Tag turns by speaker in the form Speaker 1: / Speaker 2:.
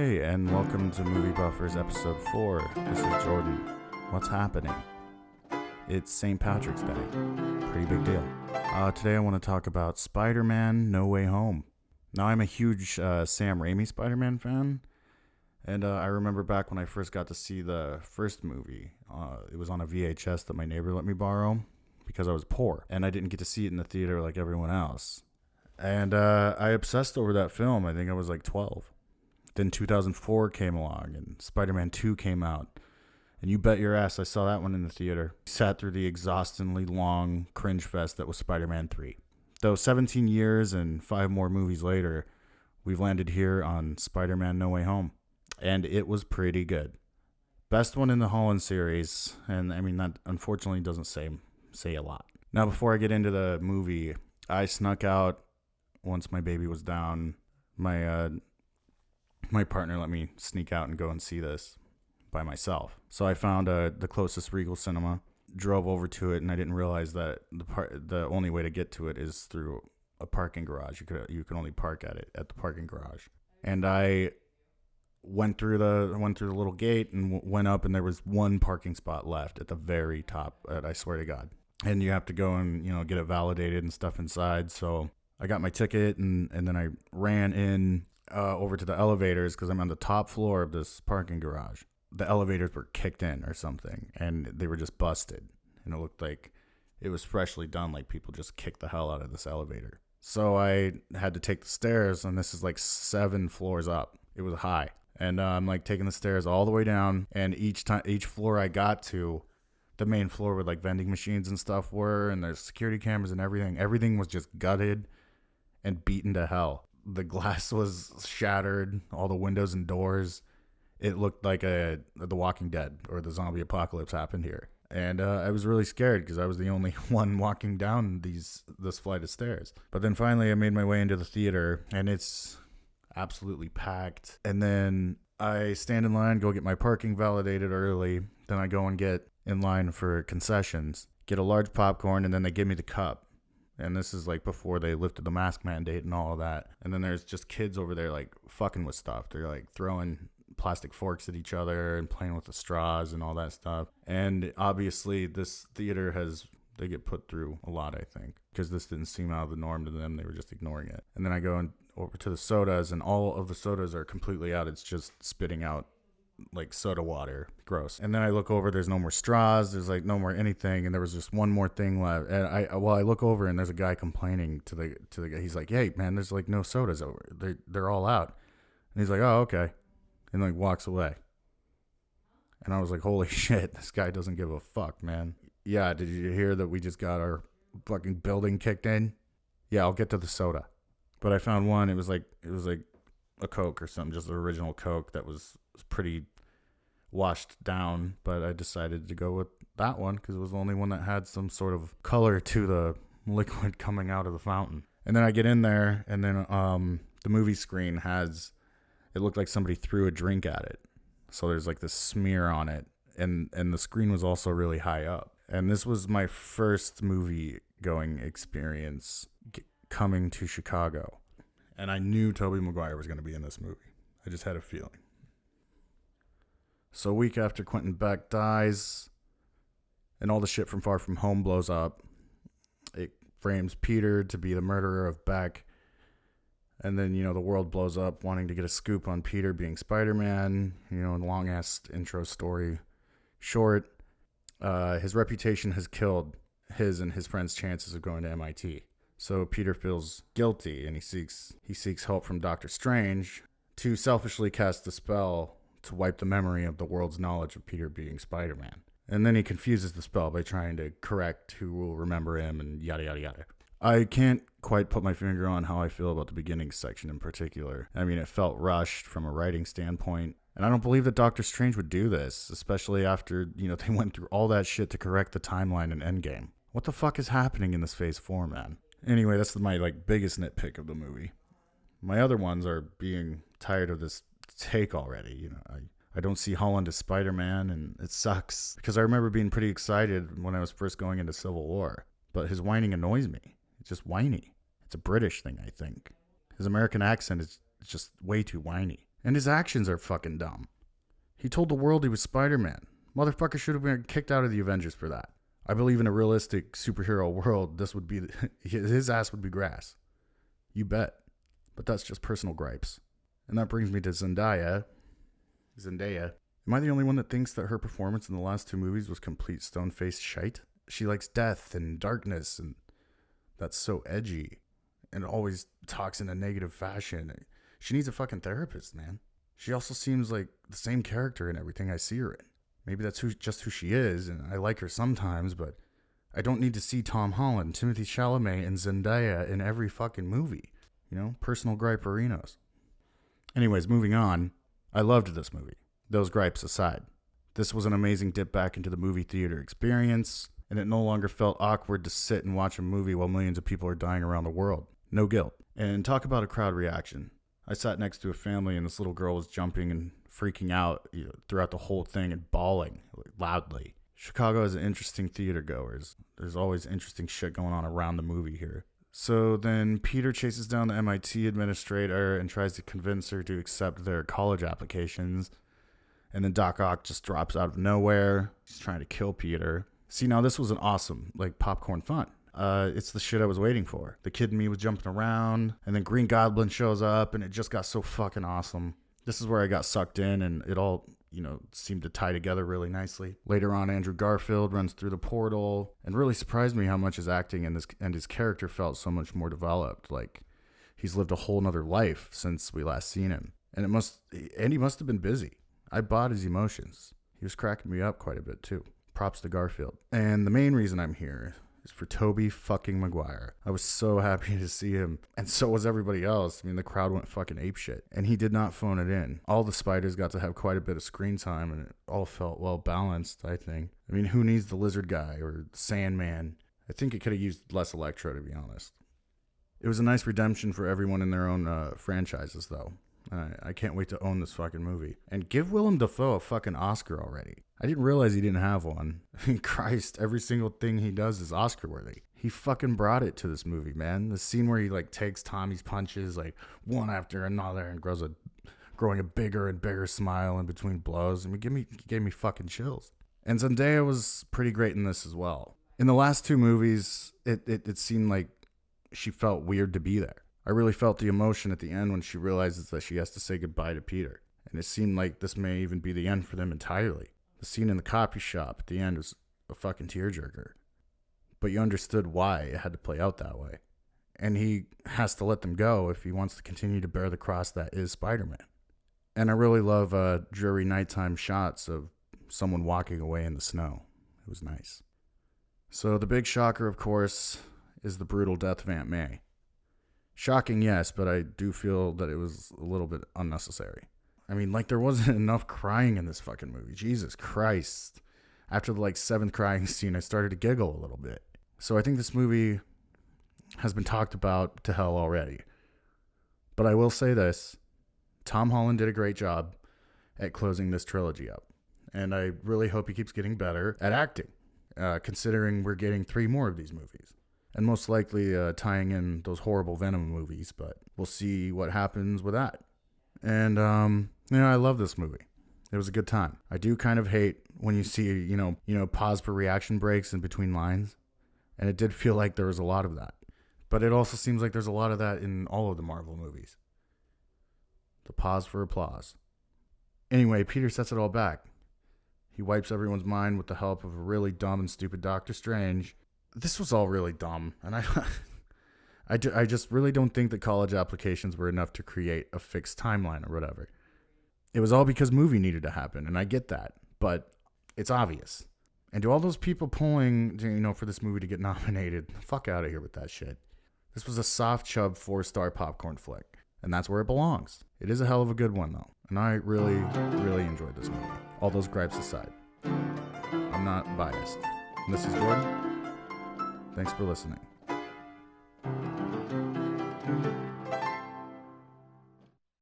Speaker 1: Hey, and welcome to Movie Buffers episode 4. This is Jordan. What's happening? It's St. Patrick's Day. Pretty big deal. Today I want to talk about Spider-Man No Way Home. Now, I'm a huge Sam Raimi Spider-Man fan, and I remember back when I first got to see the first movie. It was on a VHS that my neighbor let me borrow because I was poor, and I didn't get to see it in the theater like everyone else. And I obsessed over that film. I think I was like 12. Then 2004 came along and Spider-Man 2 came out. And you bet your ass I saw that one in the theater. Sat through the exhaustingly long cringe fest that was Spider-Man 3. Though 17 years and 5 more movies later, we've landed here on Spider-Man No Way Home. And it was pretty good. Best one in the Holland series. And I mean, that unfortunately doesn't say a lot. Now, before I get into the movie, I snuck out once my baby was down. My partner let me sneak out and go and see this by myself. So I found the closest Regal Cinema, drove over to it, and I didn't realize that the only way to get to it is through a parking garage. You can only park at the parking garage. And I went through the little gate and went up, and there was one parking spot left at the very top. I swear to God. And you have to go and get it validated and stuff inside. So I got my ticket and then I ran in over to the elevators because I'm on the top floor of this parking garage. The elevators were kicked in or something, and they were just busted. And it looked like it was freshly done, like people just kicked the hell out of this elevator. So I had to take the stairs, and this is like 7 floors up. It was high. And I'm like taking the stairs all the way down, and each floor I got to, the main floor where like vending machines and stuff were, and there's security cameras and everything. Everything was just gutted and beaten to hell. The glass was shattered, all the windows and doors. It looked like The Walking Dead or the zombie apocalypse happened here. And I was really scared because I was the only one walking down this flight of stairs. But then finally I made my way into the theater, and it's absolutely packed. And then I stand in line, go get my parking validated early. Then I go and get in line for concessions, get a large popcorn, and then they give me the cup. And this is like before they lifted the mask mandate and all of that. And then there's just kids over there like fucking with stuff. They're like throwing plastic forks at each other and playing with the straws and all that stuff. And obviously this theater they get put through a lot, I think, because this didn't seem out of the norm to them. They were just ignoring it. And then I go over to the sodas, and all of the sodas are completely out. It's just spitting out like soda water. Gross. And then I look over, there's no more straws, there's like no more anything, and there was just one more thing left. And I look over, and there's a guy complaining to the guy. He's like, "Hey man, there's like no sodas over. They're all out." And he's like, "Oh, okay." And like walks away. And I was like, holy shit, this guy doesn't give a fuck, man. Yeah, did you hear that we just got our fucking building kicked in? Yeah, I'll get to the soda. But I found one, it was like a Coke or something, just the original Coke that was pretty washed down, but I decided to go with that one because it was the only one that had some sort of color to the liquid coming out of the fountain. And then I get in there, and then the movie screen it looked like somebody threw a drink at it. So there's like this smear on it, and the screen was also really high up. And this was my first movie going experience coming to Chicago. And I knew Tobey Maguire was going to be in this movie. I just had a feeling. So a week after Quentin Beck dies and all the shit from Far From Home blows up, it frames Peter to be the murderer of Beck. And then, the world blows up wanting to get a scoop on Peter being Spider-Man, long-ass intro story short. His reputation has killed his and his friends' chances of going to MIT. So Peter feels guilty, and he seeks help from Doctor Strange to selfishly cast the spell to wipe the memory of the world's knowledge of Peter being Spider-Man. And then he confuses the spell by trying to correct who will remember him and yada, yada, yada. I can't quite put my finger on how I feel about the beginning section in particular. I mean, it felt rushed from a writing standpoint. And I don't believe that Doctor Strange would do this, especially after, they went through all that shit to correct the timeline in Endgame. What the fuck is happening in this Phase 4, man? Anyway, that's my biggest nitpick of the movie. My other ones are being tired of this take already. I don't see Holland as Spider-Man, and it sucks because I remember being pretty excited when I was first going into Civil War. But his whining annoys me. It's just whiny. It's a British thing, I think. His American accent is just way too whiny. And his actions are fucking dumb. He told the world he was Spider-Man. Motherfucker should have been kicked out of the Avengers for that. I believe in a realistic superhero world, this would be his ass would be grass. You bet. But that's just personal gripes. And that brings me to Zendaya. Am I the only one that thinks that her performance in the last 2 movies was complete stone-faced shite? She likes death and darkness, and that's so edgy, and always talks in a negative fashion. She needs a fucking therapist, man. She also seems like the same character in everything I see her in. Maybe that's just who she is, and I like her sometimes, but I don't need to see Tom Holland, Timothée Chalamet, and Zendaya in every fucking movie. You know, personal griperinos. Anyways, moving on. I loved this movie. Those gripes aside. This was an amazing dip back into the movie theater experience, and it no longer felt awkward to sit and watch a movie while millions of people are dying around the world. No guilt. And talk about a crowd reaction. I sat next to a family, and this little girl was jumping and freaking out throughout the whole thing and bawling loudly. Chicago has an interesting theater goers. There's always interesting shit going on around the movie here. So then Peter chases down the MIT administrator and tries to convince her to accept their college applications. And then Doc Ock just drops out of nowhere. He's trying to kill Peter. See, now this was an awesome, popcorn fun. It's the shit I was waiting for. The kid in me was jumping around, and then Green Goblin shows up, and it just got so fucking awesome. This is where I got sucked in, and it all, seemed to tie together really nicely. Later on, Andrew Garfield runs through the portal, and really surprised me how much his acting and his character felt so much more developed. Like, he's lived a whole nother life since we last seen him. And he must have been busy. I bought his emotions. He was cracking me up quite a bit, too. Props to Garfield. And the main reason I'm here is for Tobey fucking Maguire. I was so happy to see him, and so was everybody else. I mean, the crowd went fucking apeshit, and he did not phone it in. All the spiders got to have quite a bit of screen time, and it all felt well balanced, I think. I mean, who needs the lizard guy or Sandman? I think it could have used less Electro, to be honest. It was a nice redemption for everyone in their own franchises, though. I can't wait to own this fucking movie. And give Willem Dafoe a fucking Oscar already. I didn't realize he didn't have one. I mean, Christ, every single thing he does is Oscar worthy. He fucking brought it to this movie, man. The scene where he takes Tommy's punches one after another and growing a bigger and bigger smile in between blows. I mean, gave me fucking chills. And Zendaya was pretty great in this as well. In the last 2 movies, it seemed like she felt weird to be there. I really felt the emotion at the end when she realizes that she has to say goodbye to Peter. And it seemed like this may even be the end for them entirely. The scene in the copy shop at the end was a fucking tearjerker. But you understood why it had to play out that way. And he has to let them go if he wants to continue to bear the cross that is Spider-Man. And I really love dreary nighttime shots of someone walking away in the snow. It was nice. So the big shocker, of course, is the brutal death of Aunt May. Shocking, yes, but I do feel that it was a little bit unnecessary. I mean, there wasn't enough crying in this fucking movie. Jesus Christ. After the 7th crying scene, I started to giggle a little bit. So I think this movie has been talked about to hell already. But I will say this. Tom Holland did a great job at closing this trilogy up. And I really hope he keeps getting better at acting, considering we're getting 3 more of these movies. And most likely tying in those horrible Venom movies, but we'll see what happens with that. And, I love this movie. It was a good time. I do kind of hate when you see, pause for reaction breaks in between lines. And it did feel like there was a lot of that. But it also seems like there's a lot of that in all of the Marvel movies. The pause for applause. Anyway, Peter sets it all back. He wipes everyone's mind with the help of a really dumb and stupid Doctor Strange. This was all really dumb, and I just really don't think that college applications were enough to create a fixed timeline or whatever. It was all because movie needed to happen, and I get that, but it's obvious. And to all those people pulling, for this movie to get nominated, fuck out of here with that shit. This was a soft chub 4-star popcorn flick, and that's where it belongs. It is a hell of a good one, though, and I really, really enjoyed this movie. All those gripes aside. I'm not biased. And this is Jordan. Thanks for listening.